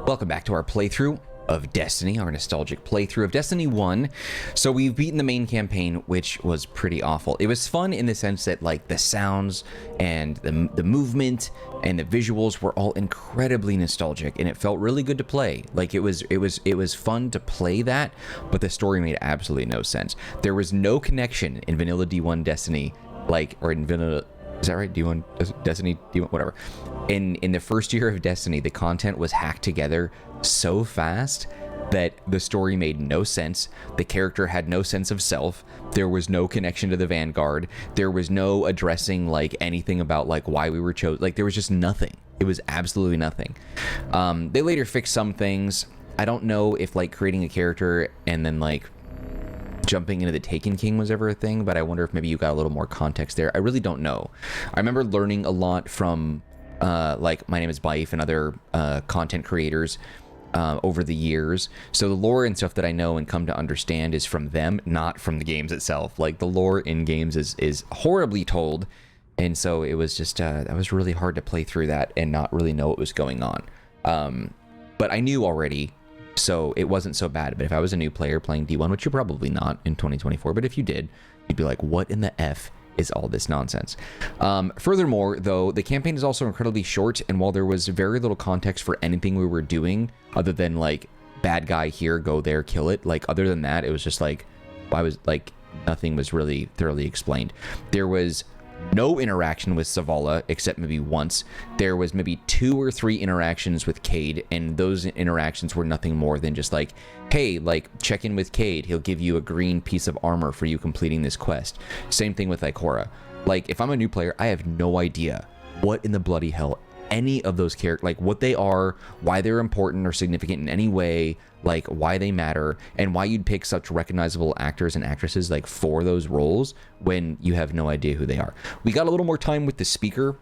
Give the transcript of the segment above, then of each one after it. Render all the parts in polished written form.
Welcome back to our playthrough of Destiny, our nostalgic playthrough of Destiny 1. So we've beaten the main campaign, which was pretty awful. It was fun in the sense that like the sounds and the movement and the visuals were all incredibly nostalgic, and it felt really good to play. Like it was fun to play that, but the story made absolutely no sense. There was no connection in vanilla D1 Destiny, or in vanilla, is that right? D1 Destiny, D1, whatever. In the first year of Destiny, the content was hacked together so fast that the story made no sense. The character had no sense of self. There was no connection to the Vanguard. There was no addressing like anything about like why we were chosen. Like there was just nothing. It was absolutely nothing. They later fixed some things. I don't know if like creating a character and then like jumping into the Taken King was ever a thing, but I wonder if maybe you got a little more context there. I really don't know. I remember learning a lot from like My Name is Bife and other content creators over the years. So the lore and stuff that I know and come to understand is from them, not from the games itself. Like the lore in games is horribly told, and so it was just that was really hard to play through that and not really know what was going on. But I knew already, so it wasn't so bad. But if I was a new player playing D1, which you're probably not in 2024, but if you did, you'd be like, what in the F is all this nonsense? Furthermore, though, the campaign is also incredibly short, and while there was very little context for anything we were doing other than like bad guy here, go there, kill it, like other than that, it was just like nothing was really thoroughly explained. There was no interaction with Zavala except maybe once. There was maybe 2 or 3 interactions with Cade, and those interactions were nothing more than just like, hey, like check in with Cade, he'll give you a green piece of armor for you completing this quest. Same thing with Ikora. Like if I'm a new player, I have no idea what in the bloody hell any of those characters, like what they are, why they're important or significant in any way, like why they matter, and why you'd pick such recognizable actors and actresses like for those roles when you have no idea who they are. We got a little more time with the speaker,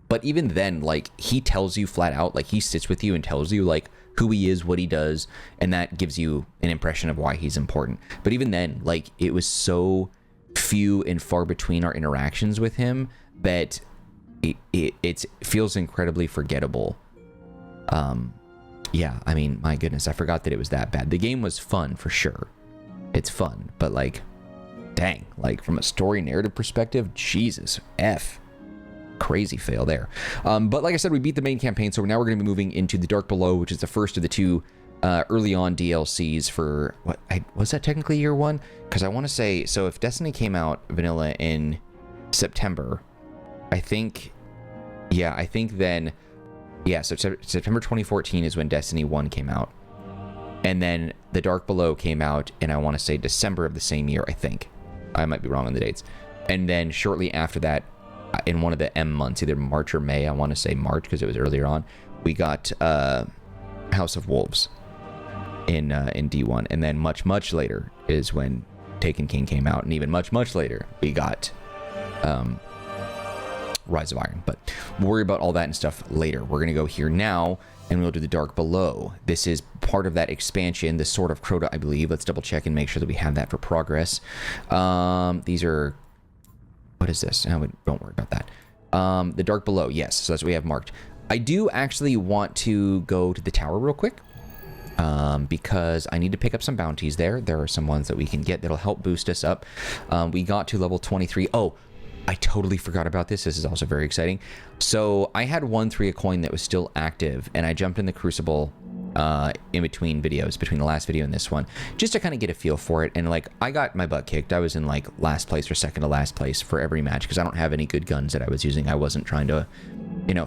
but even then, like he tells you flat out, like he sits with you and tells you like who he is, what he does, and that gives you an impression of why he's important. But even then, like it was so few and far between our interactions with him that it feels incredibly forgettable. Yeah, I mean, my goodness, I forgot that it was that bad. The game was fun for sure. It's fun, but like, dang, like from a story narrative perspective, Jesus, F. Crazy fail there. But like I said, we beat the main campaign, so now we're going to be moving into the Dark Below, which is the first of the 2 early on DLCs for, was that technically year 1? Because I want to say, so if Destiny came out vanilla in September, I think then, yeah, so September 2014 is when Destiny 1 came out. And then The Dark Below came out in, I want to say, December of the same year, I think. I might be wrong on the dates. And then shortly after that, in one of the M months, either March or May, I want to say March because it was earlier on, we got House of Wolves in D1. And then much, much later is when Taken King came out. And even much, much later, we got Rise of Iron, but we'll worry about all that and stuff later. We're going to go here now, and we'll do the Dark Below. This is part of that expansion, the Sword of Crota, I believe. Let's double check and make sure that we have that for progress. These are, what is this? Oh, don't worry about that. The Dark Below, yes, so that's what we have marked. I do actually want to go to the tower real quick, because I need to pick up some bounties there. There are some ones that we can get that'll help boost us up. We got to level 23. Oh, I totally forgot about this. This is also very exciting. So I had 1-3 a coin that was still active, and I jumped in the Crucible in between videos, between the last video and this one, just to kind of get a feel for it. And like, I got my butt kicked. I was in like last place or second to last place for every match because I don't have any good guns that I was using. I wasn't trying to,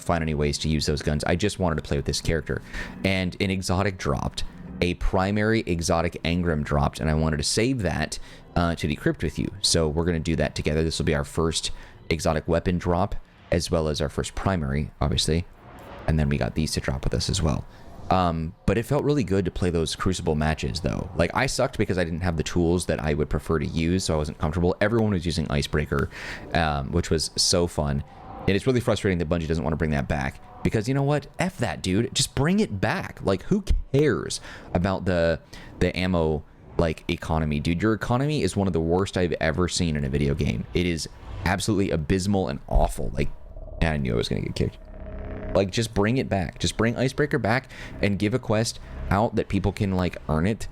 find any ways to use those guns. I just wanted to play with this character. And an exotic dropped. A primary exotic engram dropped, and I wanted to save that to decrypt with you. So we're going to do that together. This will be our first exotic weapon drop, as well as our first primary, obviously. And then we got these to drop with us as well. But it felt really good to play those Crucible matches, though. Like, I sucked because I didn't have the tools that I would prefer to use, so I wasn't comfortable. Everyone was using Icebreaker, which was so fun. And it's really frustrating that Bungie doesn't want to bring that back. Because you know what? F that, dude. Just bring it back. Like, who cares about the ammo, like, economy? Dude, your economy is one of the worst I've ever seen in a video game. It is absolutely abysmal and awful. Like, I knew I was going to get kicked. Like, just bring it back. Just bring Icebreaker back and give a quest out that people can, like, earn it.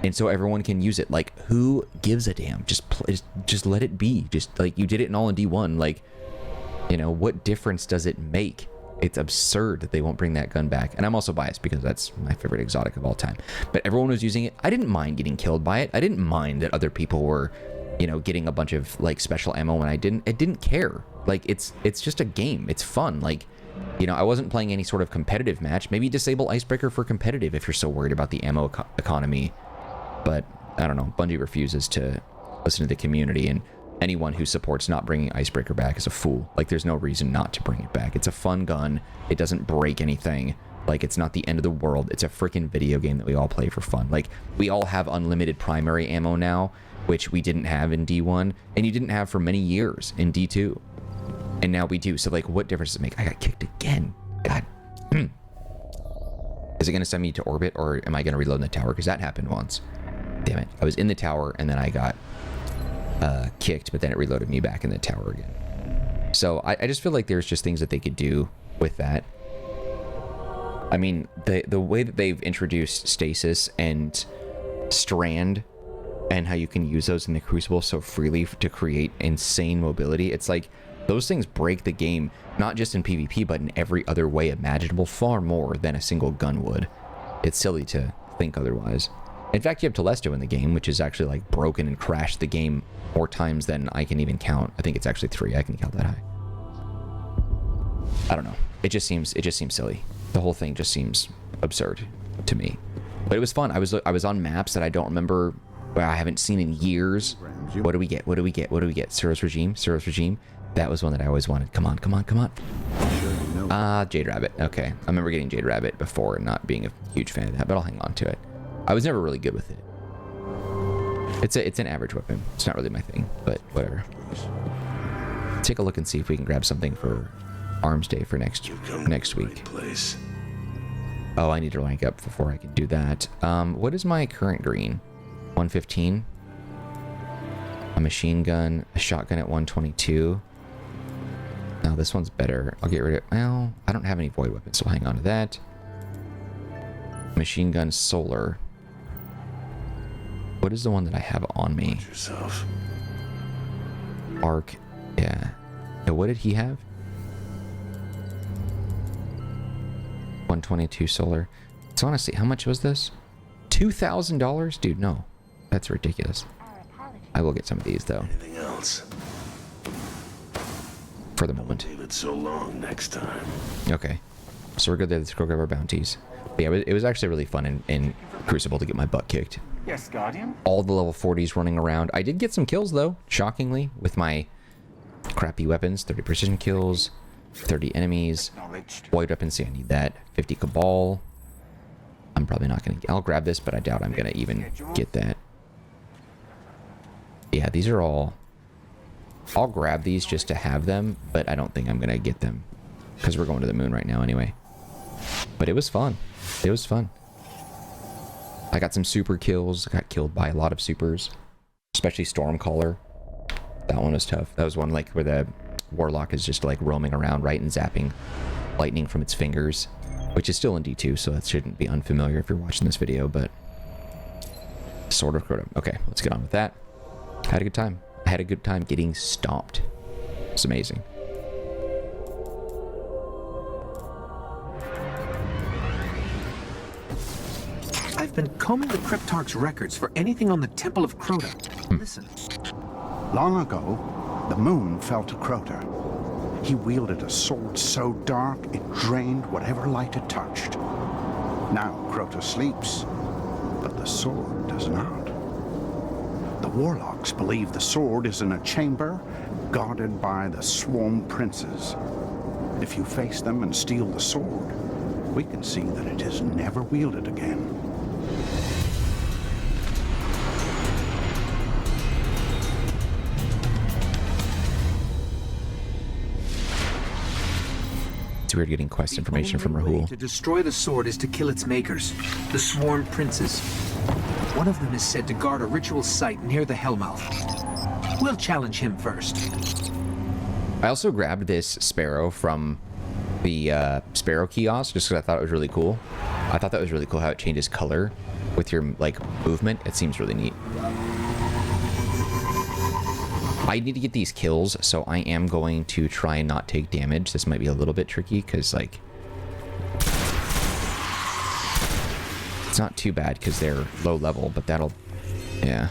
And so everyone can use it. Like, who gives a damn? Just let it be. Just, like, you did it in all in D1. Like, you know, what difference does it make? It's absurd that they won't bring that gun back. And I'm also biased because that's my favorite exotic of all time. But everyone was using it. I didn't mind getting killed by it. I didn't mind that other people were, you know, getting a bunch of, like, special ammo when I didn't. It didn't care. Like, it's just a game. It's fun. Like, you know, I wasn't playing any sort of competitive match. Maybe disable Icebreaker for competitive if you're so worried about the ammo economy. But, I don't know. Bungie refuses to listen to the community, and anyone who supports not bringing Icebreaker back is a fool. Like, there's no reason not to bring it back. It's a fun gun. It doesn't break anything. Like, it's not the end of the world. It's a freaking video game that we all play for fun. Like, we all have unlimited primary ammo now, which we didn't have in D1, and you didn't have for many years in D2. And now we do. So, like, what difference does it make? I got kicked again. God. Is it going to send me to orbit, or am I going to reload in the tower? Because that happened once. Damn it. I was in the tower, and then I got kicked, but then it reloaded me back in the tower again. So I just feel like there's just things that they could do with that. I mean, the way that they've introduced stasis and strand and how you can use those in the Crucible so freely to create insane mobility, it's like those things break the game, not just in PvP, but in every other way imaginable, far more than a single gun would. It's silly to think otherwise. In fact, you have Telesto in the game, which is actually, like, broken and crashed the game more times than I can even count. I think it's actually 3. I can count that high. I don't know. It just seems silly. The whole thing just seems absurd to me. But it was fun. I was on maps that I don't remember, I haven't seen in years. What do we get? What do we get? What do we get? Suros Regime? Suros Regime? That was one that I always wanted. Come on, come on, come on. Jade Rabbit. Okay. I remember getting Jade Rabbit before and not being a huge fan of that, but I'll hang on to it. I was never really good with it. It's an average weapon. It's not really my thing, but whatever. Take a look and see if we can grab something for Arms Day for next week. Oh, I need to rank up before I can do that. What is my current green? 115. A machine gun, a shotgun at 122. Now this one's better. I'll get rid of. Well, I don't have any void weapons, so I'll hang on to that. Machine gun solar. What is the one that I have on me? Arc. Yeah. Now, what did he have? 122 solar. So honestly, how much was this? $2,000? Dude, no. That's ridiculous. I will get some of these though. Anything else? For the moment. Leave it so long next time. Okay. So we're good there. Let's go grab our bounties. But yeah, it was actually really fun in Crucible to get my butt kicked. Yes, Guardian. All the level 40s running around. I did get some kills though, shockingly, with my crappy weapons. 30 precision kills, 30 enemies. Void weapons, see I need that. 50 Cabal. I'm probably not gonna. I'll grab this, but I doubt I'm gonna even get that. Yeah, these are all. I'll grab these just to have them, but I don't think I'm gonna get them because we're going to the moon right now anyway. But it was fun. It was fun. I got some super kills. I got killed by a lot of supers, especially Stormcaller. That one was tough. That was one like where the Warlock is just like roaming around, right, and zapping lightning from its fingers, which is still in D2, so that shouldn't be unfamiliar if you're watching this video, but sort of Crota. Okay, let's get on with that. Had a good time. I had a good time getting stomped. It's amazing. I've been combing the Cryptarch's records for anything on the Temple of Crota. Listen. Long ago, the moon fell to Crota. He wielded a sword so dark it drained whatever light it touched. Now Crota sleeps, but the sword does not. The warlocks believe the sword is in a chamber guarded by the swarm princes. If you face them and steal the sword, we can see that it is never wielded again. It's weird getting quest information from Rahul. To destroy the sword is to kill its makers, the Swarm Princes. One of them is said to guard a ritual site near the Hellmouth. We'll challenge him first. I also grabbed this sparrow from the sparrow kiosk just because I thought it was really cool. I thought that was really cool how it changes color with your like movement. It seems really neat. I need to get these kills, so I am going to try and not take damage. This might be a little bit tricky because like it's not too bad because they're low level, but that'll, yeah,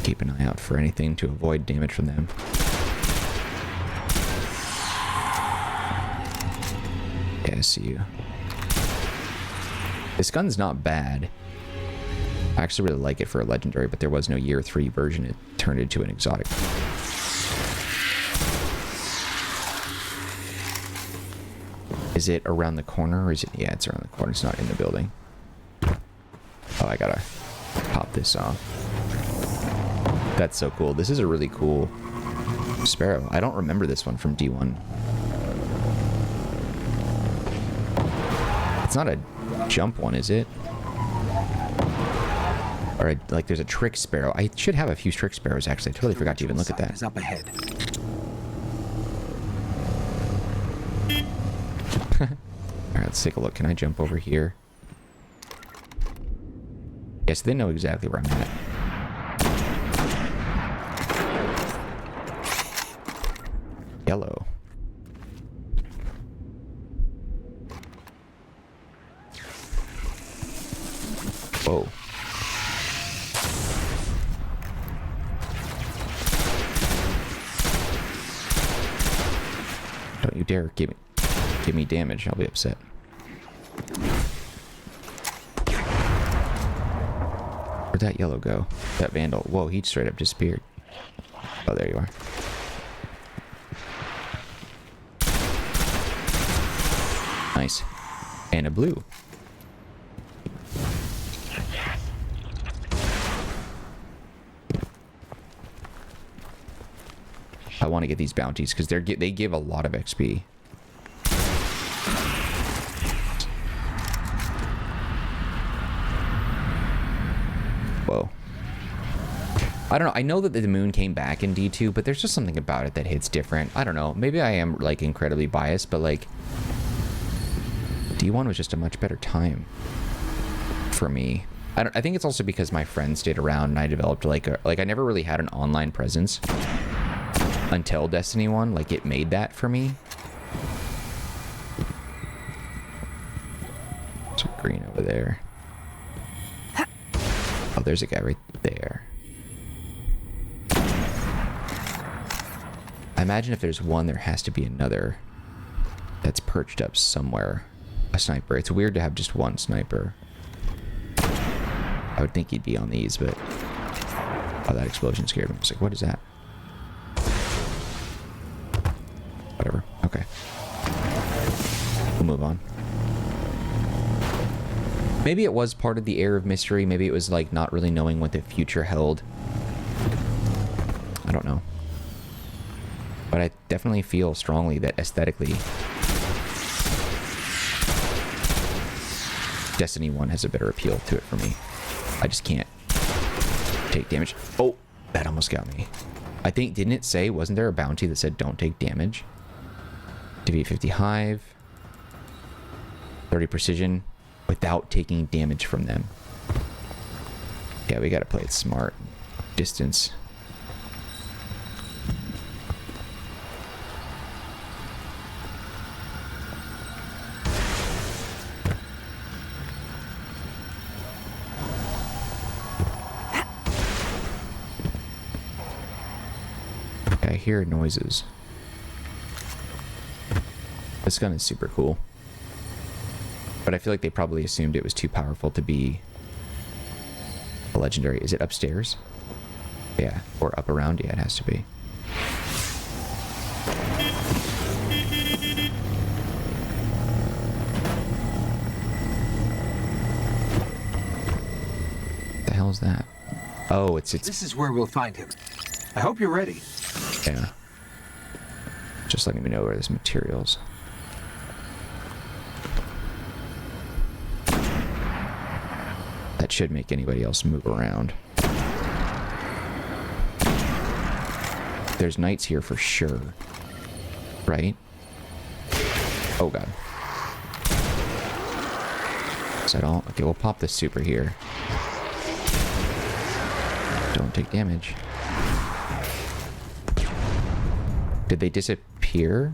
keep an eye out for anything to avoid damage from them. Yeah, I see you. This gun's not bad. I actually really like it for a legendary, but there was no year 3 version. It turned into an exotic. Is it around the corner or is it? Yeah, it's around the corner. It's not in the building. Oh, I gotta pop this off. That's so cool. This is a really cool sparrow. I don't remember this one from D1. It's not a jump one, is it? Or like there's a trick sparrow. I should have a few trick sparrows actually. I totally forgot to even look at that. Is up ahead. Alright, let's take a look. Can I jump over here? Yes, they know exactly where I'm at. Yellow. Whoa. Don't you dare give me damage. I'll be upset. Where'd that yellow go? That vandal. Whoa, he straight up disappeared. Oh, there you are. Nice. And a blue. I want to get these bounties because they give a lot of XP. Whoa. I don't know. I know that the moon came back in D2, but there's just something about it that hits different. I don't know. Maybe I am like incredibly biased, but like D1 was just a much better time for me. I think it's also because my friends stayed around and I developed like I never really had an online presence until Destiny 1. Like it made that for me. Some green over there. Oh, there's a guy right there. I imagine if there's one, there has to be another that's perched up somewhere. A sniper. It's weird to have just one sniper. I would think he'd be on these, but... Oh, that explosion scared me. I was like, what is that? Whatever. Okay. We'll move on. Maybe it was part of the air of mystery. Maybe it was like not really knowing what the future held. I don't know. But I definitely feel strongly that aesthetically Destiny 1 has a better appeal to it for me. I just can't take damage. Oh, that almost got me. I think, didn't it say, wasn't there a bounty that said don't take damage? Defeat 50 hive. 30 precision without taking damage from them. Yeah, we gotta play it smart. Distance. I hear noises. This gun is super cool. But I feel like they probably assumed it was too powerful to be a legendary. Is it upstairs? Yeah. Or up around? Yeah, it has to be. What the hell is that? Oh, it's... This is where we'll find him. I hope you're ready. Yeah. Just letting me know where there's materials. That should make anybody else move around. There's knights here for sure. Right? Oh god. Is that all? Okay, we'll pop this super here. Don't take damage. Did they disappear?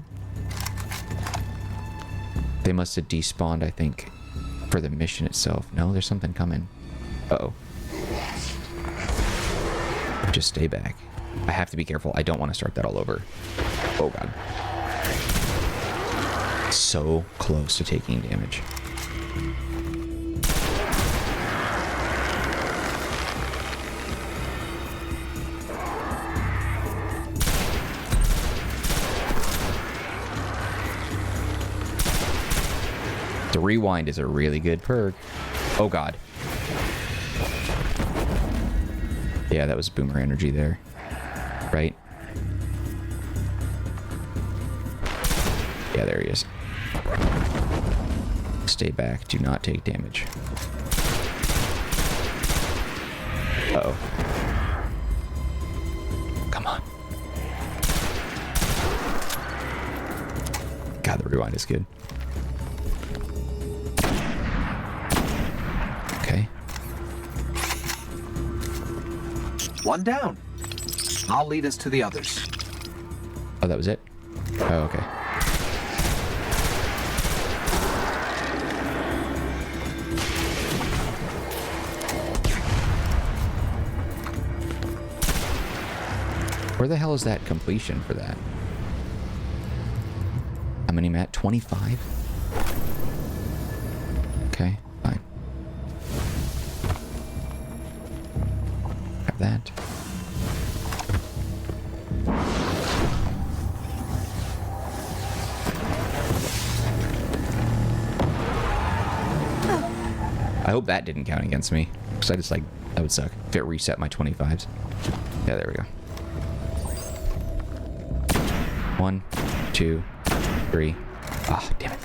They must have despawned, I think, for the mission itself. No, there's something coming. Uh-oh. Just stay back. I have to be careful. I don't want to start that all over. Oh god. So close to taking damage. The rewind is a really good perk. Oh god. Yeah, that was boomer energy there. Right? Yeah, there he is. Stay back. Do not take damage. Uh-oh. Come on. God, the rewind is good. Okay. One down. I'll lead us to the others. Oh, that was it? Oh, okay. Where the hell is that completion for that? How many am I at? 25? Okay, fine. Have that. I hope that didn't count against me. Because I just like, that would suck. If it reset my 25s. Yeah, there we go. 1, 2, 3. Ah, damn it.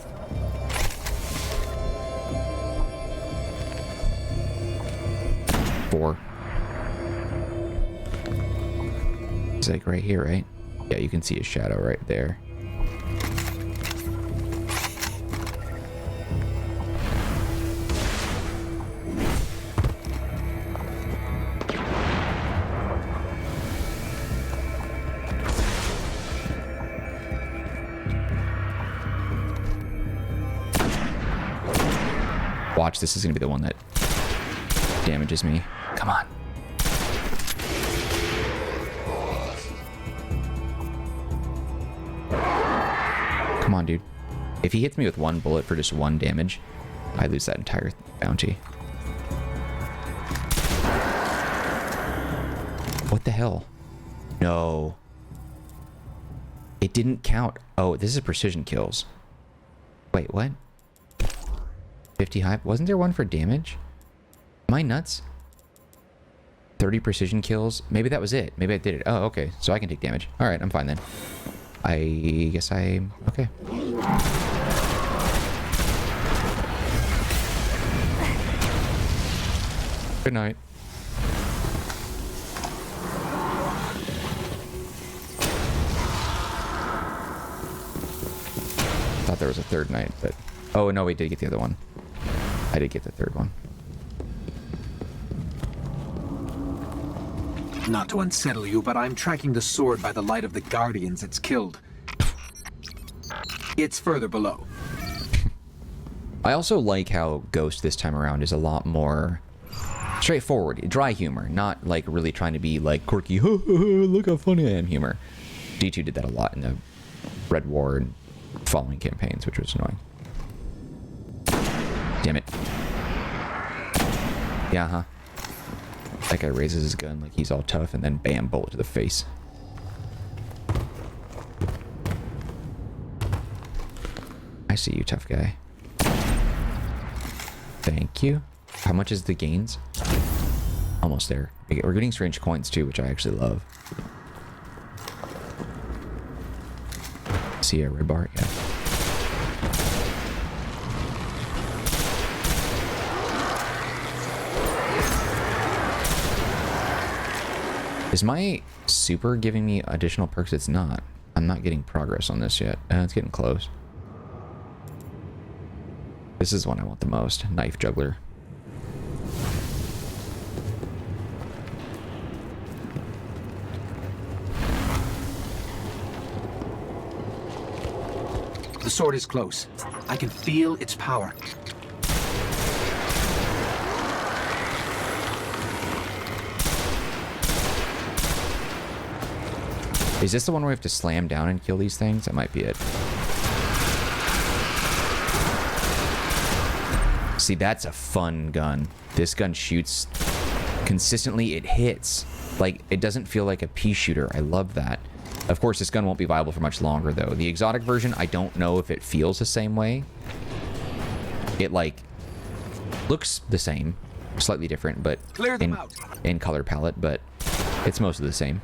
Four. It's like right here, right? Yeah, you can see his shadow right there. Watch, this is gonna be the one that damages me. Come on. Come on, dude. If he hits me with one bullet for just one damage, I lose that entire bounty. What the hell? No. It didn't count. Oh, this is precision kills. Wait, what? 50 high. Wasn't there one for damage? Am I nuts? 30 precision kills. Maybe that was it. Maybe I did it. Oh, okay. So I can take damage. All right, I'm fine then. I guess I'm okay. Good night. Thought there was a third night, but oh no, we did get the other one. I did get the third one. Not to unsettle you, but I'm tracking the sword by the light of the guardians it's killed. It's further below. I also like how Ghost this time around is a lot more straightforward, dry humor, not like really trying to be like quirky, look how funny I am humor. D2 did that a lot in the Red War and following campaigns, which was annoying. Damn it. Yeah, huh? That guy raises his gun like he's all tough and then bam, bullet to the face. I see you, tough guy. Thank you. How much is the gains? Almost there. We're getting strange coins too, which I actually love. See a red bar? Yeah. Is my super giving me additional perks? It's not. I'm not getting progress on this yet. It's getting close. This is one I want the most. Knife juggler. The sword is close. I can feel its power. Is this the one where we have to slam down and kill these things? That might be it. See, that's a fun gun. This gun shoots consistently. It hits. Like, it doesn't feel like a pea shooter. I love that. Of course, this gun won't be viable for much longer, though. The exotic version, I don't know if it feels the same way. It, like, looks the same. Slightly different, but in color palette, but it's mostly the same.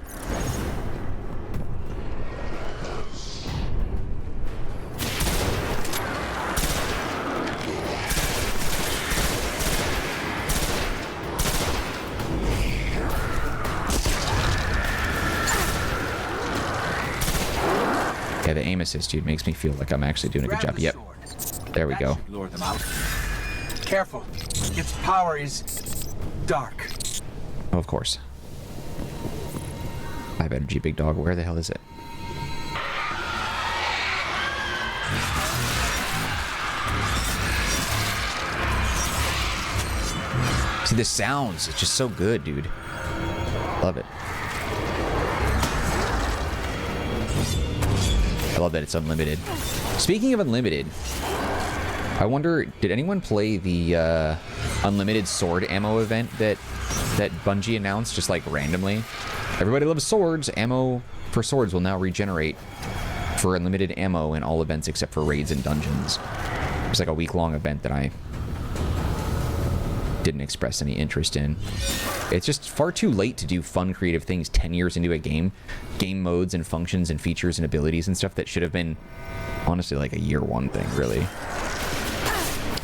Yeah, the aim assist, dude, makes me feel like I'm actually doing a good job. Yep. There we go. Lure them out. Careful. Its power is dark. Oh, of course. 5 energy, big dog. Where the hell is it? See, the sounds. It's just so good, dude. Love it. I love that it's unlimited. Speaking of unlimited, I wonder, did anyone play the unlimited sword ammo event that Bungie announced just like randomly? Everybody loves swords. Ammo for swords will now regenerate for unlimited ammo in all events except for raids and dungeons. It was like a week-long event that I didn't express any interest in. It's just far too late to do fun, creative things 10 years into a game. Game modes and functions and features and abilities and stuff that should have been, honestly, like a year one thing, really.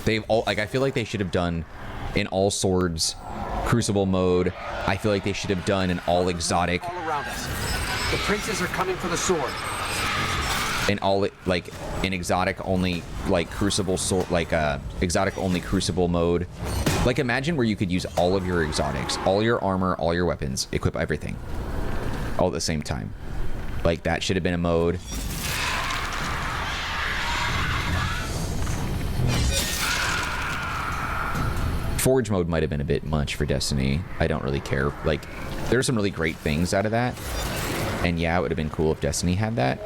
They've all, like, I feel like they should have done an all swords crucible mode. I feel like they should have done an all exotic. All around us. The princes are coming for the sword. An all, like, an exotic only, like, crucible sword, like, exotic only crucible mode. Like, imagine where you could use all of your exotics, all your armor, all your weapons, equip everything, all at the same time. Like, that should have been a mode. Forge mode might have been a bit much for Destiny. I don't really care. Like, there are some really great things out of that. And yeah, it would have been cool if Destiny had that.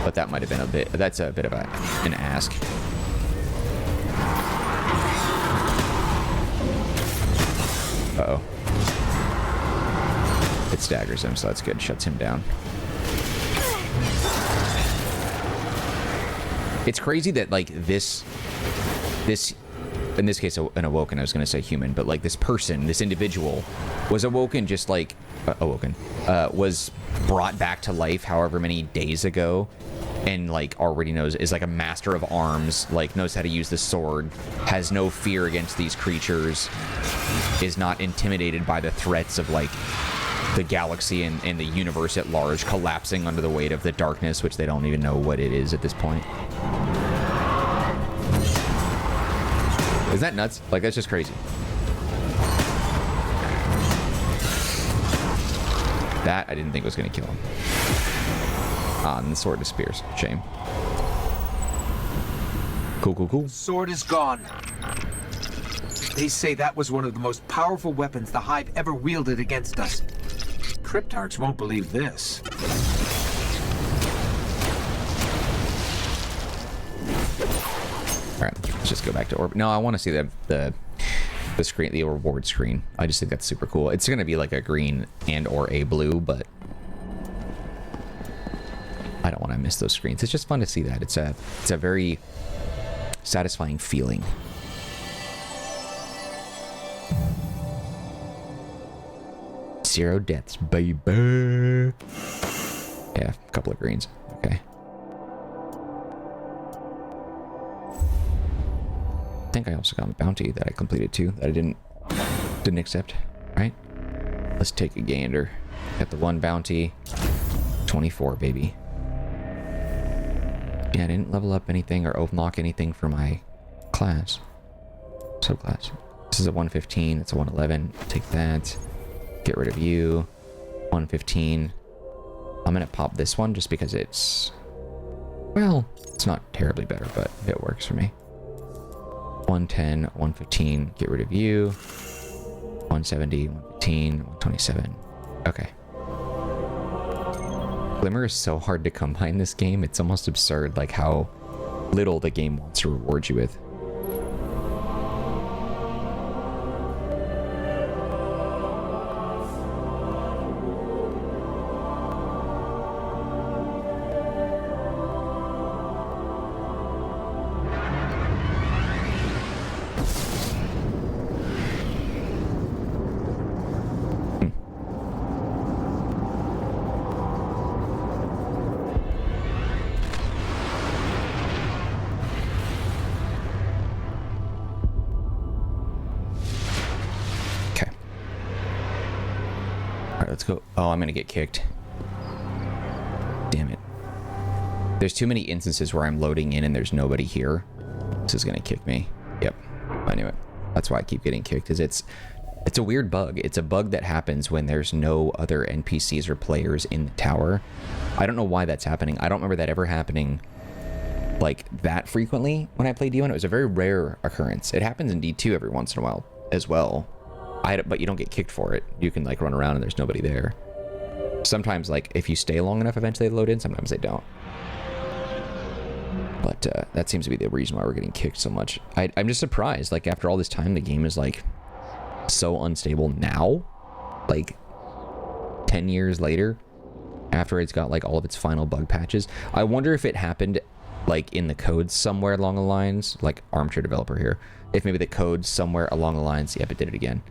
But that might have been a bit, that's a bit of an ask. Uh-oh. It staggers him, so that's good. Shuts him down. It's crazy that, like, this, in this case, an awoken, I was going to say human, but, like, this person, this individual, was awoken just, like, was brought back to life however many days ago, and, like, already knows, is, like, a master of arms, like, knows how to use the sword, has no fear against these creatures, is not intimidated by the threats of, like, the galaxy and the universe at large collapsing under the weight of the darkness, which they don't even know what it is at this point. Isn't that nuts? Like, that's just crazy. That I didn't think was going to kill him. Ah, and the sword disappears. Shame. Cool, cool, cool. Sword is gone. They say that was one of the most powerful weapons the Hive ever wielded against us. Cryptarchs won't believe this. All right, let's just go back to orbit. No, I want to see the screen, the reward screen. I just think that's super cool. It's going to be like a green and or a blue, but I don't want to miss those screens. It's just fun to see that. It's a very satisfying feeling. Zero deaths, baby. Yeah, a couple of greens. Okay. I think I also got a bounty that I completed too that I didn't accept. Right? Let's take a gander. Got the one bounty. 24, baby. Yeah, I didn't level up anything or unlock anything for my class. Subclass. This is a 115. It's a 111. Take that. Get rid of you. 115. I'm gonna pop this one just because it's... Well, it's not terribly better, but it works for me. 110, 115. Get rid of you. 170, 115, 127. Okay. Glimmer is so hard to come by in this game. It's almost absurd, like how little the game wants to reward you with. Let's go. Oh, I'm gonna get kicked. Damn it. There's too many instances where I'm loading in and there's nobody here. This is gonna kick me. Yep, I knew it. That's why I keep getting kicked, is it's a weird bug. It's a bug that happens when there's no other NPCs or players in the tower. I don't know why that's happening. I don't remember that ever happening like that frequently when I played D1. It was a very rare occurrence. It happens in D2 every once in a while as well. But you don't get kicked for it. You can like run around and there's nobody there. Sometimes, like, if you stay long enough, eventually they load in. Sometimes they don't. But that seems to be the reason why we're getting kicked so much. I'm just surprised. Like, after all this time, the game is like so unstable now. Like 10 years later, after it's got like all of its final bug patches. I wonder if it happened like in the code somewhere along the lines, like armchair developer here. If maybe the code somewhere along the lines, yep, it did it again.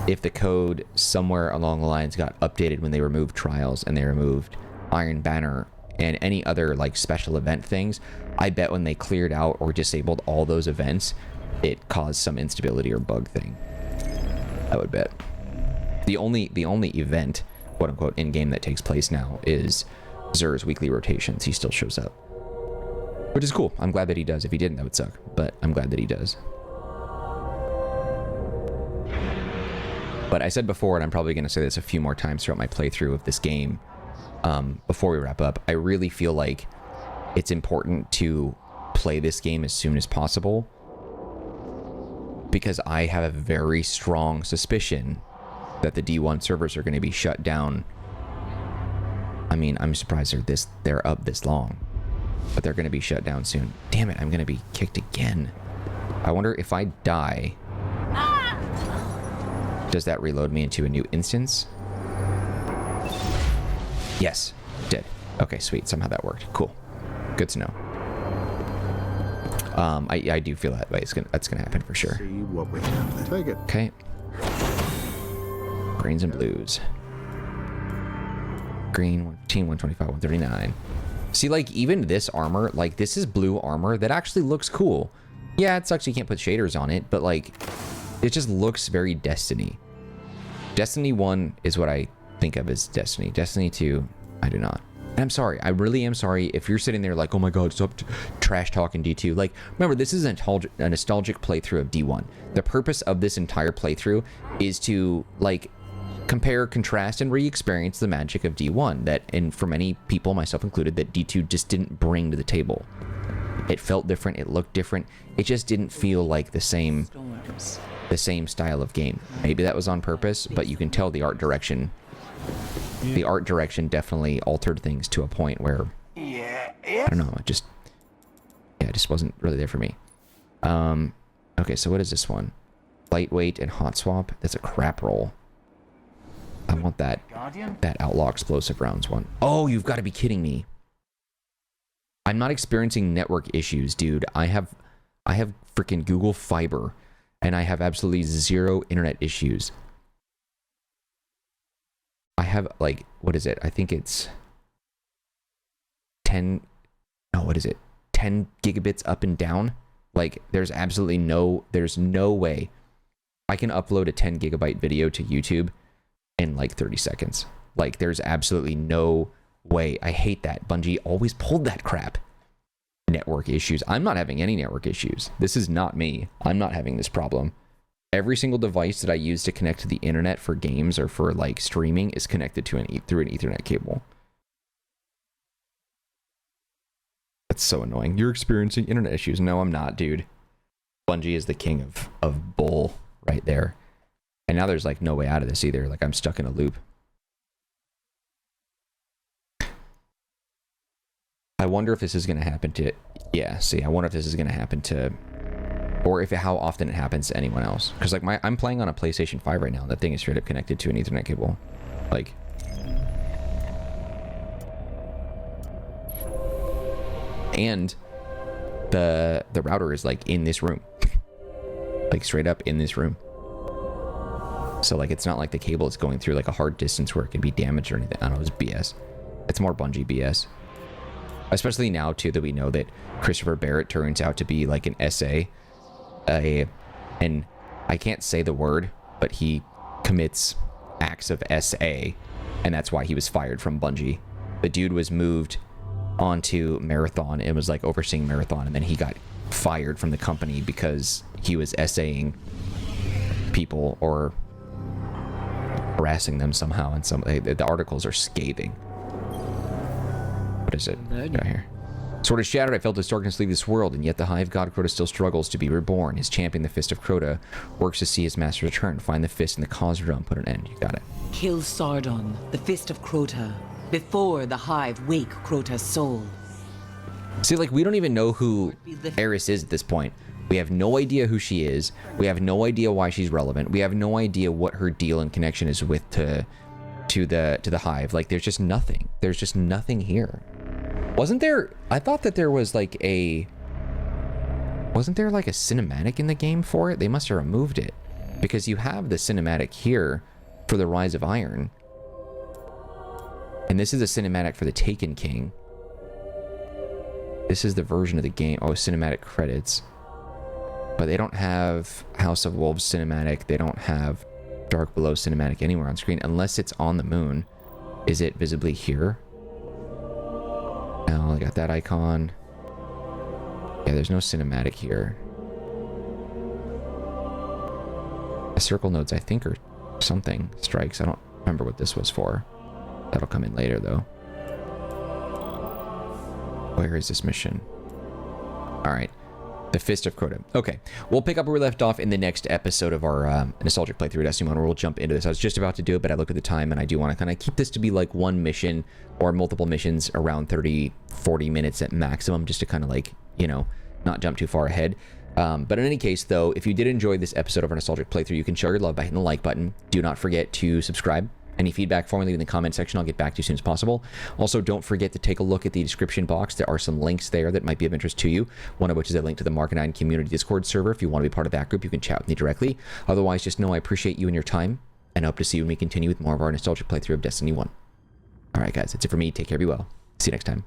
If the code somewhere along the lines got updated when they removed trials and they removed Iron Banner and any other like special event things, I bet when they cleared out or disabled all those events, it caused some instability or bug thing. I would bet. The only event, quote unquote, in game that takes place now is Xur's weekly rotations. He still shows up, which is cool. I'm glad that he does. If he didn't, that would suck, but I'm glad that he does. But I said before, and I'm probably going to say this a few more times throughout my playthrough of this game, before we wrap up, I really feel like it's important to play this game as soon as possible, because I have a very strong suspicion that the D1 servers are going to be shut down. I mean, I'm surprised they're up this long, but they're going to be shut down soon. Damn it, I'm going to be kicked again. I wonder if I die, does that reload me into a new instance? Yes, did. Okay, sweet. Somehow that worked. Cool. Good to know. I do feel that way. That's gonna happen for sure. See what we have. Take it. Okay. Greens and blues. Green, 115, 125, 139. See, like, even this armor, like, this is blue armor that actually looks cool. Yeah, it sucks you can't put shaders on it, but, like, it just looks very Destiny. Destiny 1 is what I think of as Destiny. Destiny 2, I do not. And I'm sorry. I really am sorry if you're sitting there like, oh my god, stop trash talking D2. Like, remember, this is a nostalgic playthrough of D1. The purpose of this entire playthrough is to, like, compare, contrast, and re-experience the magic of D1 that, and for many people, myself included, that D2 just didn't bring to the table. It felt different. It looked different. It just didn't feel like the same style of game. Maybe that was on purpose, but you can tell the art direction. The art direction definitely altered things to a point where, I don't know, it just wasn't really there for me. Okay, so what is this one? Lightweight and hot swap. That's a crap roll. I want that outlaw explosive rounds one. Oh, you've got to be kidding me. I'm not experiencing network issues, dude. I have freaking Google Fiber, and I have absolutely zero internet issues. I have, like, what is it? I think it's 10 gigabits up and down. Like, there's absolutely no way I can upload a 10 gigabyte video to YouTube in like 30 seconds. Like, there's absolutely no way. I hate that. Bungie always pulled that crap. Network issues. I'm not having any network issues. This is not me. I'm not having this problem. Every single device that I use to connect to the internet for games or for like streaming is connected to through an Ethernet cable. That's so annoying. You're experiencing internet issues. No, I'm not, dude. Bungie is the king of bull right there. And now there's like no way out of this either. Like I'm stuck in a loop. I wonder if this is going to happen to... Yeah, see, I wonder if this is going to happen to... Or if how often it happens to anyone else. Because like I'm playing on a PlayStation 5 right now, and that thing is straight up connected to an Ethernet cable. Like... And the router is like in this room. Like straight up in this room. So like it's not like the cable is going through like a hard distance where it can be damaged or anything. I don't know, it's BS. It's more Bungie BS. Especially now too that we know that Christopher Barrett turns out to be like an SA. And I can't say the word, but he commits acts of SA, and that's why he was fired from Bungie. The dude was moved onto Marathon and was like overseeing Marathon, and then he got fired from the company because he was SAing people or harassing them somehow, and the articles are scathing. What is it? Got here. Sword is shattered. I felt his darkness leave this world, and yet the Hive God Crota still struggles to be reborn. His champion, the Fist of Crota, works to see his master return. Find the Fist in the cause realm. Put an end. You got it. Kill Sardon, the Fist of Crota, before the Hive wake Crota's soul. See, like, we don't even know who Eris is at this point. We have no idea who she is. We have no idea why she's relevant. We have no idea what her deal and connection is with to the Hive. Like, there's just nothing. There's just nothing here. Wasn't there... I thought that there was like a... Wasn't there like a cinematic in the game for it? They must have removed it. Because you have the cinematic here for the Rise of Iron. And this is a cinematic for the Taken King. This is the version of the game. Oh, cinematic credits. But they don't have House of Wolves cinematic. They don't have Dark Below cinematic anywhere on screen. Unless it's on the moon. Is it visibly here? No, I got that icon. Yeah, there's no cinematic here. The circle nodes, I think, are something. Strikes. I don't remember what this was for. That'll come in later, though. Where is this mission? Alright. The Fist of Crota. Okay. We'll pick up where we left off in the next episode of our nostalgic playthrough of Destiny 1, where we'll jump into this. I was just about to do it, but I looked at the time, and I do want to kind of keep this to be like one mission or multiple missions around 30, 40 minutes at maximum, just to kind of like, you know, not jump too far ahead. But in any case, though, if you did enjoy this episode of our nostalgic playthrough, you can show your love by hitting the like button. Do not forget to subscribe. Any feedback for me, leave in the comment section. I'll get back to you as soon as possible. Also, don't forget to take a look at the description box. There are some links there that might be of interest to you. One of which is a link to the Marcanine community Discord server. If you want to be part of that group, you can chat with me directly. Otherwise, just know I appreciate you and your time, and hope to see you when we continue with more of our nostalgic playthrough of Destiny 1. Alright guys, that's it for me. Take care, be well. See you next time.